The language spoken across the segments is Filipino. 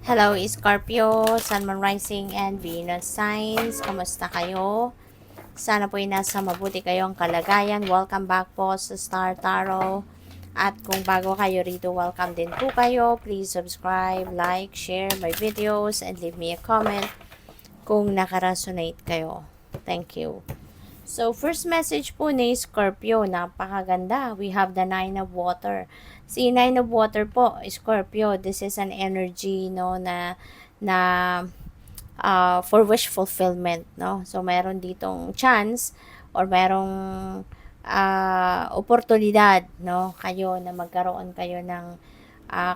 Hello, Scorpio, Sun, Moon Rising, and Venus signs. Kamusta kayo? Sana po ay nasa mabuti kayong kalagayan. Welcome back po sa Star Tarot. At kung bago kayo rito, welcome din po kayo. Please subscribe, like, share my videos, and leave me a comment kung nakaresonate kayo. Thank you. So, first message po ni Scorpio, napakaganda. We have the Nine of Water. Si Nine of Water po, Scorpio, this is an energy, no, na for wish fulfillment, no. So, meron ditong chance or merong oportunidad, no, kayo na magkaroon kayo ng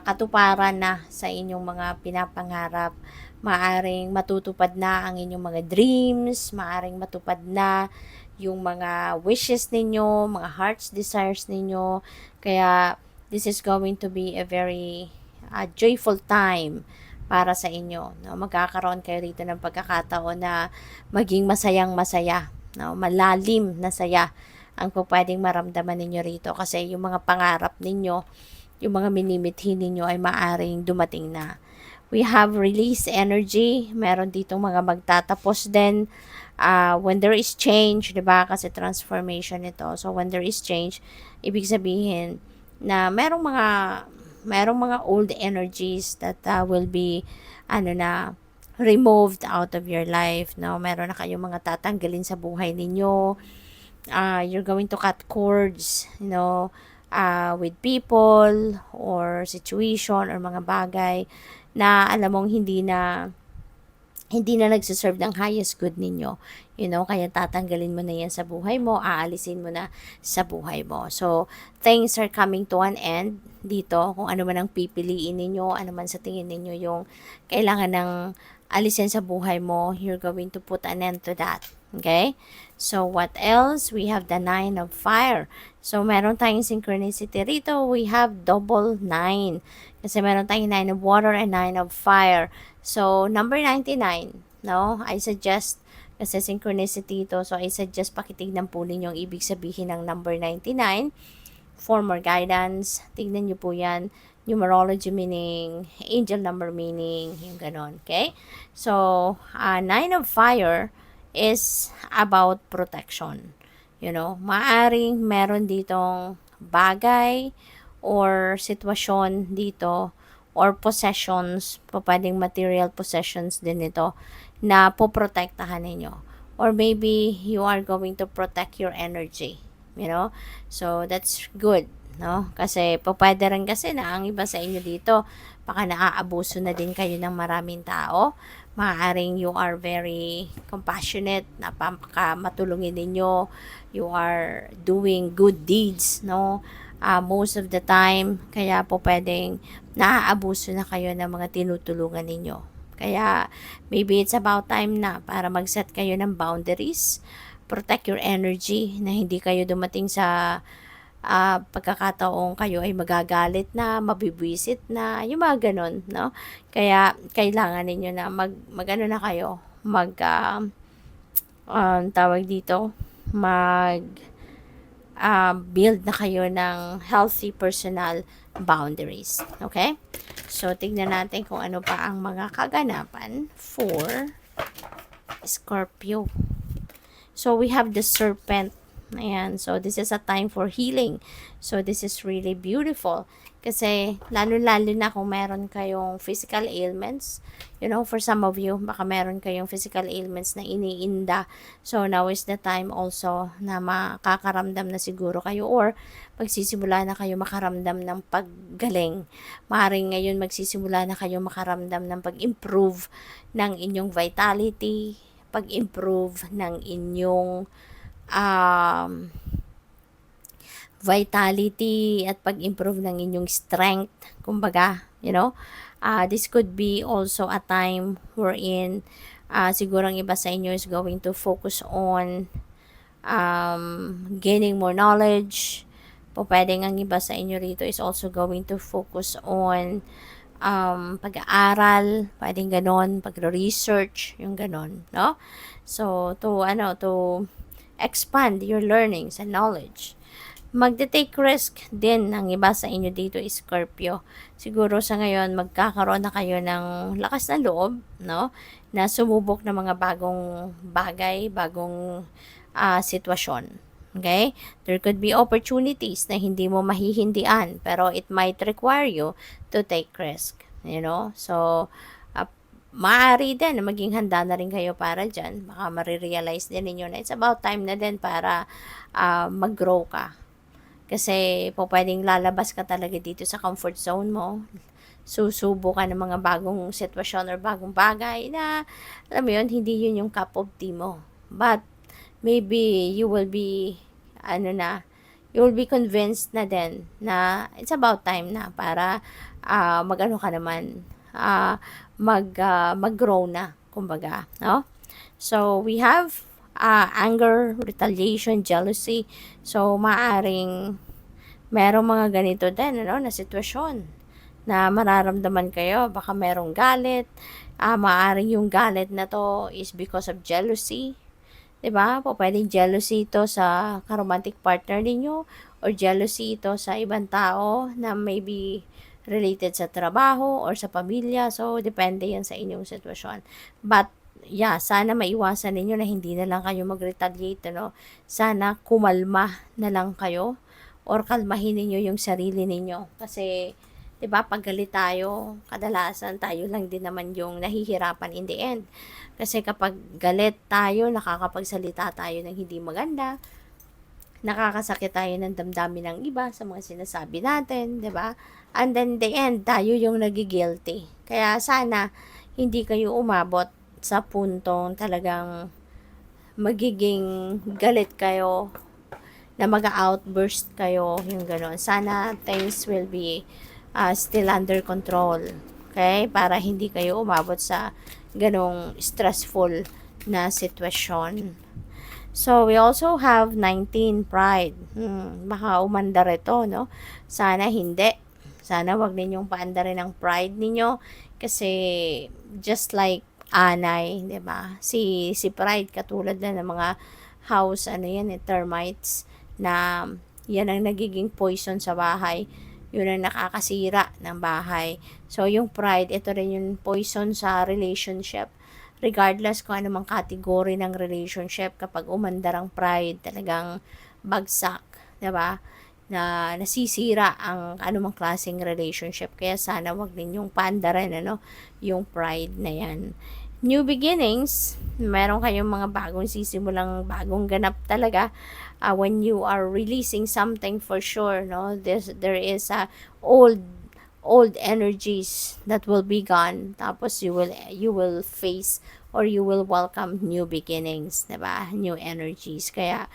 katuparan na sa inyong mga pinapangarap. Maaring matutupad na ang inyong mga dreams, maaring matupad na yung mga wishes ninyo, mga heart's desires ninyo. Kaya this is going to be a very joyful time para sa inyo. No? Magkakaroon kayo rito ng pagkakataon na maging masayang masaya, no? Malalim na saya ang pwedeng maramdaman ninyo rito kasi yung mga pangarap ninyo, yung mga minimithi ninyo ay maaring dumating na. We have release energy. Meron ditong mga magtatapos din. When there is change, di ba? Kasi transformation ito. So, when there is change, ibig sabihin na merong mga old energies that will be, removed out of your life. No? Meron na kayong mga tatanggalin sa buhay ninyo. You're going to cut cords, with people or situation or mga bagay na alam mong hindi na nagsiserve ng highest good ninyo. Kaya tatanggalin mo na yan sa buhay mo, aalisin mo na sa buhay mo. So, things are coming to an end dito. Kung ano man ang pipiliin ninyo, ano man sa tingin ninyo yung kailangan ng alisin sa buhay mo, you're going to put an end to that. Okay? So, what else? We have the Nine of Fire. So, meron tayong synchronicity rito. We have double 9. Kasi meron tayong 9 of Water and 9 of Fire. So, number 99, no? I suggest, kasi synchronicity ito, so I suggest pakitignan po ninyo ang ibig sabihin ng number 99 for more guidance. Tignan nyo po yan. Numerology meaning, angel number meaning, yung ganon. Okay? So, 9 of Fire is about protection. Maaring meron ditong bagay or sitwasyon dito or possessions, pwedeng material possessions din ito na poprotektahan ninyo. Or maybe you are going to protect your energy. So, that's good. No? Kasi pwede rin kasi na ang iba sa inyo dito, baka naaabuso na din kayo ng maraming tao. Maaaring you are very compassionate, matulungin ninyo, you are doing good deeds, no? Most of the time, kaya po pwedeng naaabuso na kayo ng mga tinutulungan ninyo. Kaya maybe it's about time na para mag-set kayo ng boundaries, protect your energy, na hindi kayo dumating sa pagkakataong kayo ay magagalit na, mabibwisit na, yung mga ganun, no? Kaya, kailangan ninyo na mag-ano na kayo, tawag dito, build na kayo ng healthy personal boundaries. Okay? So, tignan natin kung ano pa ang mga kaganapan for Scorpio. So, we have the serpent. Ayan. So, this is a time for healing. So, this is really beautiful. Kasi, lalo-lalo na kung meron kayong physical ailments. For some of you, baka meron kayong physical ailments na iniinda. So, now is the time also na makakaramdam na siguro kayo or magsisimula na kayo makaramdam ng paggaling. Maaaring ngayon magsisimula na kayo makaramdam ng pag-improve ng inyong vitality, pag-improve ng inyong vitality at pag-improve ng inyong strength. Kumbaga, this could be also a time wherein siguro ang iba sa inyo is going to focus on gaining more knowledge. Pwedeng ang iba sa inyo rito is also going to focus on pag-aaral, pwedeng ganon, pag-research, yung ganon, no? So, to expand your learnings and knowledge. magte-take risk din ang iba sa inyo dito, Scorpio. Siguro sa ngayon magkakaroon na kayo ng lakas ng loob, no? Na sumubok ng mga bagong bagay, bagong sitwasyon. Okay? There could be opportunities na hindi mo mahihindian, pero it might require you to take risk, you know? So, maaari din na maging handa na rin kayo para dyan. Baka marirealize din ninyo na it's about time na din para mag-grow ka. Kasi po pwedeng lalabas ka talaga dito sa comfort zone mo. Susubo ka ng mga bagong sitwasyon or bagong bagay na, alam mo yun, hindi yun yung cup of tea mo. But, maybe you will be, you will be convinced na din na it's about time na para mag-ano ka naman, mag-grow na, kumbaga, no? So, we have anger, retaliation, jealousy. So, maaring merong mga ganito din, ano, na sitwasyon na mararamdaman kayo. Baka merong galit. Maaring yung galit na to is because of jealousy. 'Di ba? Po pwedeng jealousy ito sa romantic partner ninyo or jealousy ito sa ibang tao na maybe related sa trabaho or sa pamilya. So, depende yan sa inyong sitwasyon. But, yeah, sana maiwasan ninyo na hindi na lang kayo mag-retaliate, ano? Sana kumalma na lang kayo or kalmahin ninyo yung sarili ninyo. Kasi, 'di ba, pag galit tayo, kadalasan tayo lang din naman yung nahihirapan in the end. Kasi kapag galit tayo, nakakapagsalita tayo ng hindi maganda, nakakasakit tayo ng damdamin ng iba sa mga sinasabi natin, 'di ba? And then the end, tayo yung nagigilty. Kaya sana hindi kayo umabot sa puntong talagang magiging galit kayo, na mag-outburst kayo, yung gano'n. Sana things will be still under control. Okay? Para hindi kayo umabot sa ganong stressful na sitwasyon. So, we also have 19, pride. Baka umandar ito, no? Sana hindi. Sana wag ninyong paandarin ang pride ninyo. Kasi, just like anay, 'di ba? Si pride katulad na ng mga house, termites, na yan ang nagiging poison sa bahay. Yun ang nakakasira ng bahay. So, yung pride, ito rin yung poison sa relationship. Regardless kung anumang category ng relationship, kapag umandar ang pride, talagang bagsak, 'di ba? Na nasisira ang anumang klaseng relationship. Kaya sana wag ninyong paandarin, yung pride na yan. New beginnings, meron kayong mga bagong sisimulang, bagong ganap talaga. When you are releasing something, for sure, no, there is old energies that will be gone. Tapos you will face or you will welcome new beginnings, 'di ba? New energies. Kaya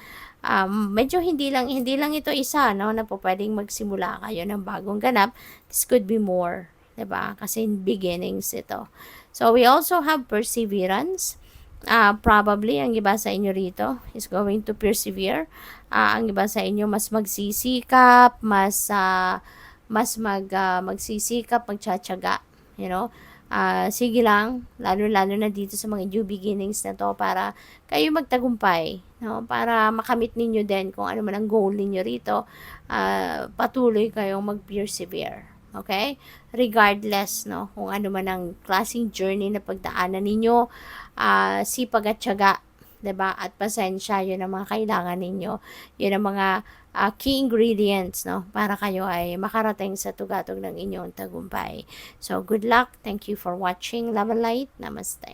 medyo hindi lang ito isa, no, na po pwedeng magsimula kayo ng bagong ganap. This could be more, 'di ba? Kasi beginnings ito. So, we also have perseverance. Probably, ang iba sa inyo rito is going to persevere. Ang iba sa inyo mas magsisikap, magsisikap, magtsatsaga, you know. Sige lang, lalo-lalo na dito sa mga new beginnings na to, para kayo magtagumpay, no? Para makamit ninyo din kung ano man ang goal ninyo rito. Patuloy kayong mag-persevere. Okay? Regardless, no, kung ano man ang klaseng journey na pagdaanan ninyo, sipag at tiyaga, 'di ba? At pasensya, 'yun ang mga kailangan ninyo. 'Yun ang mga key ingredients, no, para kayo ay makarating sa tugatog ng inyong tagumpay. So, good luck. Thank you for watching. Love and light. Namaste.